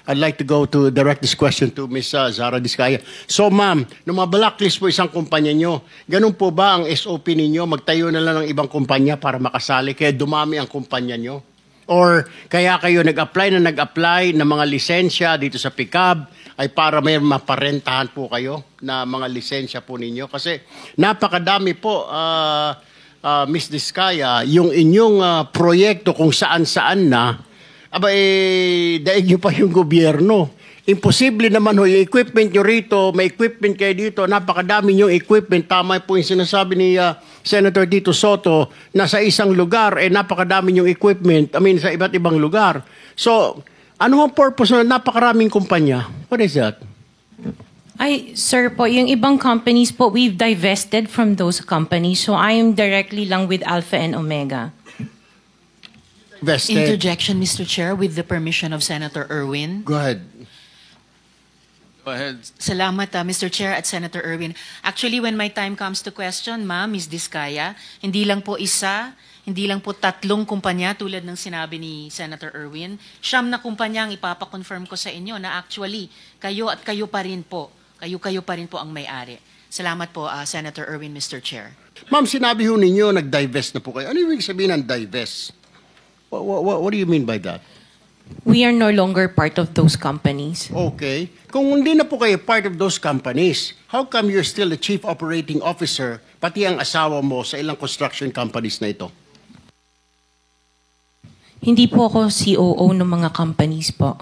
I'd like to go to direct this question to Ms. Zara Diskaya. So ma'am, nung ma-blacklist po isang kumpanya nyo, ganun po ba ang SOP ninyo? Magtayo na lang ng ibang kumpanya para makasali kaya dumami ang kumpanya nyo? Or kaya kayo nag-apply ng mga lisensya dito sa PICAB ay para may maparentahan po kayo na mga lisensya po ninyo? Kasi napakadami po, Ms. Diskaya, yung inyong proyekto kung saan-saan na, daig nyo pa yung gobyerno. Imposible naman ho, yung equipment nyo rito, may equipment kayo dito, napakadami yung equipment. Tama po yung sinasabi ni Senator Tito Soto, na sa isang lugar, napakadami yung equipment, sa iba't ibang lugar. So, ano ang purpose na napakaraming kumpanya? What is that? Sir po, yung ibang companies po, we've divested from those companies. So, I am directly lang with Alpha and Omega. Vested. Interjection, Mr. Chair, with the permission of Senator Erwin. Go ahead. Go ahead. Salamat, Mr. Chair at Senator Erwin. Actually, when my time comes to question, ma'am, Ms. Diskaya, hindi lang po isa, hindi lang po tatlong kumpanya tulad ng sinabi ni Senator Erwin. 9 na kumpanya ang ipapakonfirm ko sa inyo na actually, kayo at kayo pa rin po, kayo pa rin po ang may-ari. Salamat po, Senator Erwin, Mr. Chair. Ma'am, sinabi ho ninyo, nag-divest na po kayo. Ano ibig sabihin ng divest? What do you mean by that? We are no longer part of those companies. Okay. Kung hindi na po kayo part of those companies, how come you're still the chief operating officer, pati ang asawa mo sa ilang construction companies na ito? Hindi po ako COO ng mga companies po.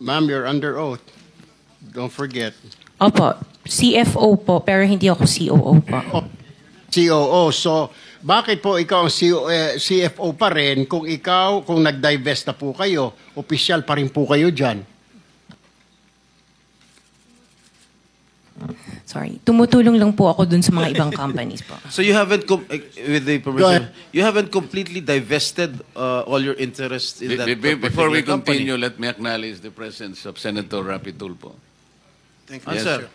Ma'am, you're under oath. Don't forget. Opo, CFO po, pero hindi ako COO po. COO. So, bakit po ikaw ang CFO pa rin kung nag-divest na po kayo, opisyal pa rin po kayo dyan? Sorry, tumutulong lang po ako dun sa mga ibang companies po. So you haven't, with the permission, you haven't completely divested all your interest in that Before we company. continue, let me acknowledge the presence of Senator Rapi Tulfo. Thank you. Answer. Yes,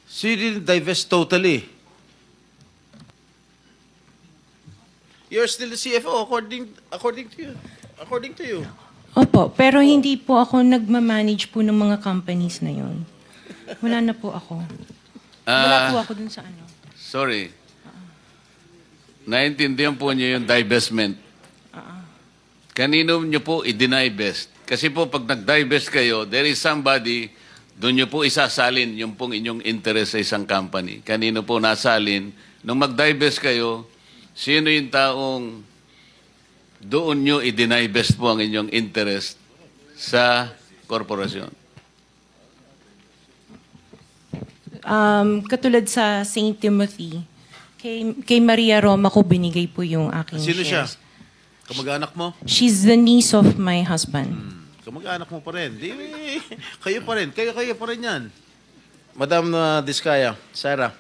so you didn't divest totally. You're still the CFO according to you. Opo, pero hindi po ako nagmamanage po ng mga companies na yun. Wala na po ako. Wala po ako dun sa ano. Sorry. Naintindihan po niyo yung divestment. Kanino niyo po i-divest? Kasi po pag nag-divest kayo, there is somebody, doon niyo po isasalin yung pong inyong interest sa isang company. Kanino po nasalin? Nung mag-divest kayo, sino yung taong doon nyo i-divest po ang inyong interest sa korporasyon? Katulad sa St. Timothy, kay Maria Roma ko binigay po yung aking Sino siya? shares. Kamag-anak mo? She's the niece of my husband. Kamag-anak mo pa rin. Kayo pa rin. Kayo pa rin yan. Madam Diskaya, Sarah.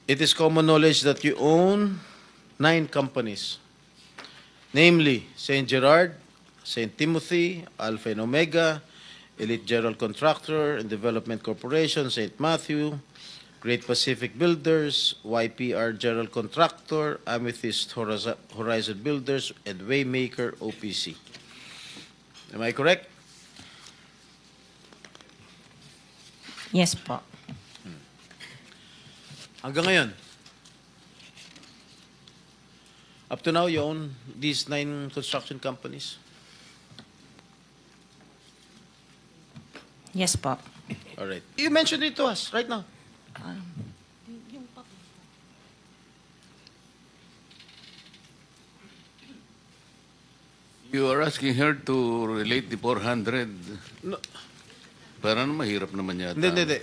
It is common knowledge that you own 9 companies, namely St. Gerard, St. Timothy, Alpha and Omega, Elite General Contractor and Development Corporation, St. Matthew, Great Pacific Builders, YPR General Contractor, Amethyst Horizon Builders, and Waymaker OPC. Am I correct? Yes po. Hanggang ngayon, up to now, you own these 9 construction companies? Yes po. All right. You mentioned it to us right now. You are asking her to relate the 400. No. Parang mahirap naman yata. Hindi.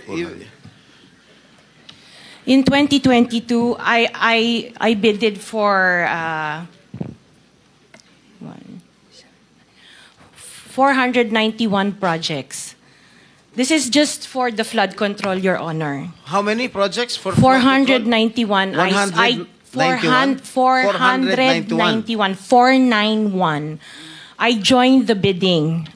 In 2022, I bidded for 491 projects. This is just for the flood control, Your Honor. How many projects? For 491. 491? 491. I joined the bidding.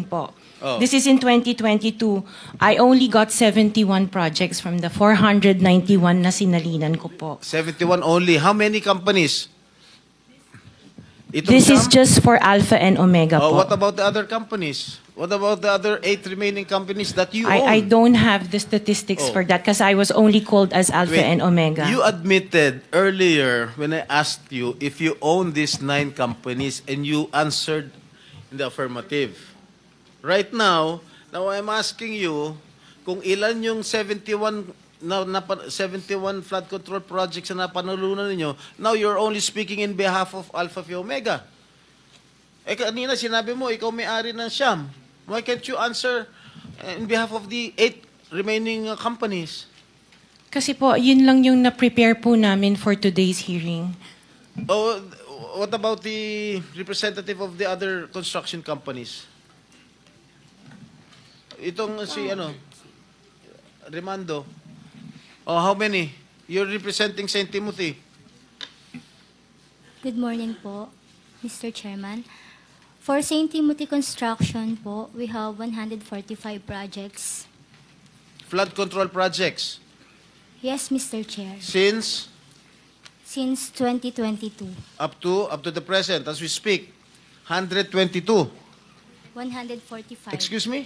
Po. Oh. This is in 2022. I only got 71 projects from the 491 na sinalinan ko po. 71 only. How many companies? Itong This is Siyam? just for Alpha and Omega Oh, po. what about the other companies? What about the other 8 remaining companies that you own? I don't have the statistics Oh. for that because I was only called as Alpha Wait, and Omega. You admitted earlier when I asked you if you own these 9 companies and you answered in the affirmative. Right now I'm asking you kung ilan yung 71 71 flood control projects na napanalunan ninyo. Now you're only speaking in behalf of Alpha Phi Omega. Eh kanina sinabi mo ikaw may-ari ng Siyam. Why can't you answer in behalf of the 8 remaining companies? Kasi po, yun lang yung na-prepare po namin for today's hearing. Oh, what about the representative of the other construction companies? Itong si Remando. Oh, how many? You're representing St. Timothy. Good morning po, Mr. Chairman. For St. Timothy Construction po, we have 145 projects. Flood control projects. Yes, Mr. Chair. Since Since 2022, up to the present as we speak, 122. 145. Excuse me?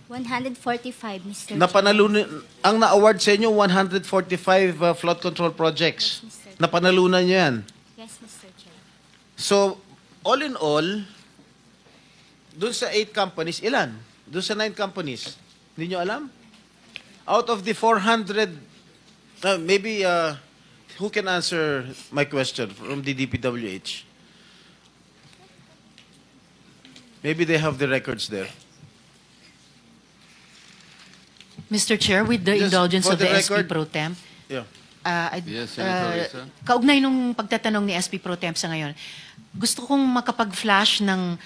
145, Mr. Napanalunan ang na-award sa inyo 145 flood control projects. Yes, Mr. Chair. Napanalunan niyo 'yan. Yes, Mr. Chair. So, all in all, dun sa 8 companies, ilan? Dun sa 9 companies, hindi nyo alam? Out of the 400, maybe, who can answer my question from the DPWH? Maybe they have the records there. Mr. Chair, with the Just indulgence for of the the SP record- Pro Temp, Yeah. Yes, Senator Risa. kaugnay nung pagtatanong ni SP Pro Temp sa ngayon, gusto kong makapag-flash ng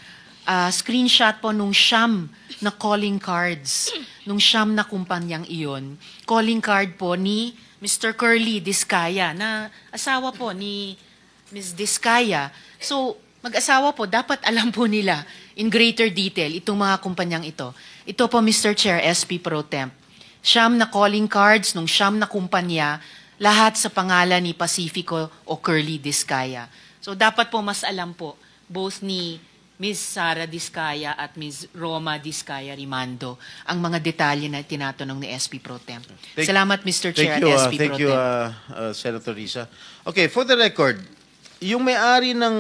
screenshot po nung Siyam na calling cards, nung Siyam na kumpanyang iyon. Calling card po ni Mr. Curly Discaya, na asawa po ni Ms. Discaya. So, mag-asawa po, dapat alam po nila in greater detail itong mga kumpanyang ito. Ito po, Mr. Chair, SP Pro Temp. Siyam na calling cards nung Siyam na kumpanya, lahat sa pangalan ni Pacifico o Curly Discaya. So dapat po mas alam po both ni Ms. Sara Discaya at Ms. Roma Discaya Rimando ang mga detalye na tinatanong ni SP Pro Temp. Salamat, Mr. Chair, Thank you, at SP thank Pro you, Temp. Senator Risa. Okay, for the record, yung may-ari ng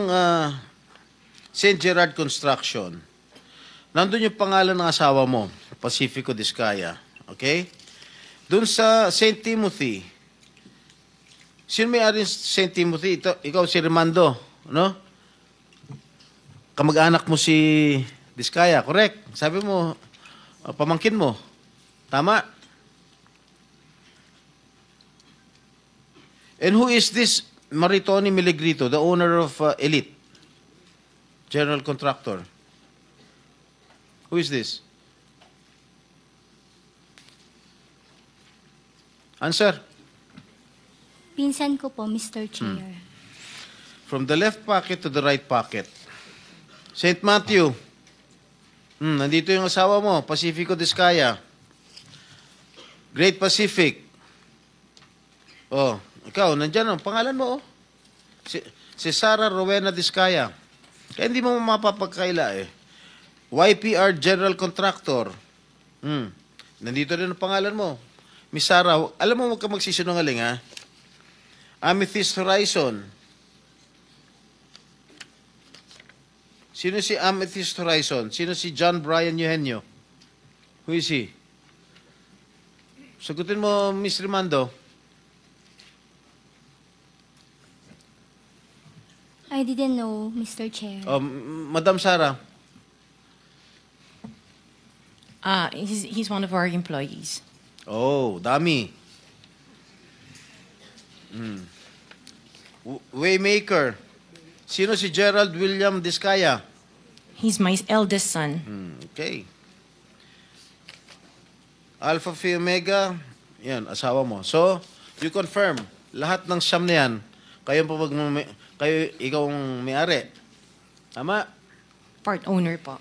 St. Gerard Construction, nandun yung pangalan ng asawa mo, Pacifico Discaya. Okay? Doon sa St. Timothy, sino may-ari ng St. Timothy? Ikaw si Remando, no? Kamag-anak mo si Discaya, correct? Sabi mo, pamangkin mo. Tama? And who is this Maritoni Miligrito, the owner of Elite General Contractor? Who is this? Answer. Pinsan ko po, Mr. Chair. From the left pocket to the right pocket. St. Matthew. Nandito yung asawa mo, Pacifico Discaya. Great Pacific. Oh, ikaw, nandyan ang pangalan mo, oh. Si Sara Rowena Discaya. Kaya hindi mo mapapagkaila, eh. YPR General Contractor. Nandito rin ang pangalan mo. Miss Sara, alam mo, huwag ka magsisinungaling, ha? Amethyst Horizon. Sino si Amethyst Horizon? Sino si John Brian Eugenio? Who is he? Sagutin mo, Miss Rimando. I didn't know, Mr. Chair. Madam Sara. He's one of our employees. Oh, dami. Waymaker. Sino si Gerald William Discaya? He's my eldest son. Okay. Alpha Phi Omega, yan, asawa mo. So, you confirm, lahat ng Siyam na yan, ikaw ang may-ari. Tama? Part owner po.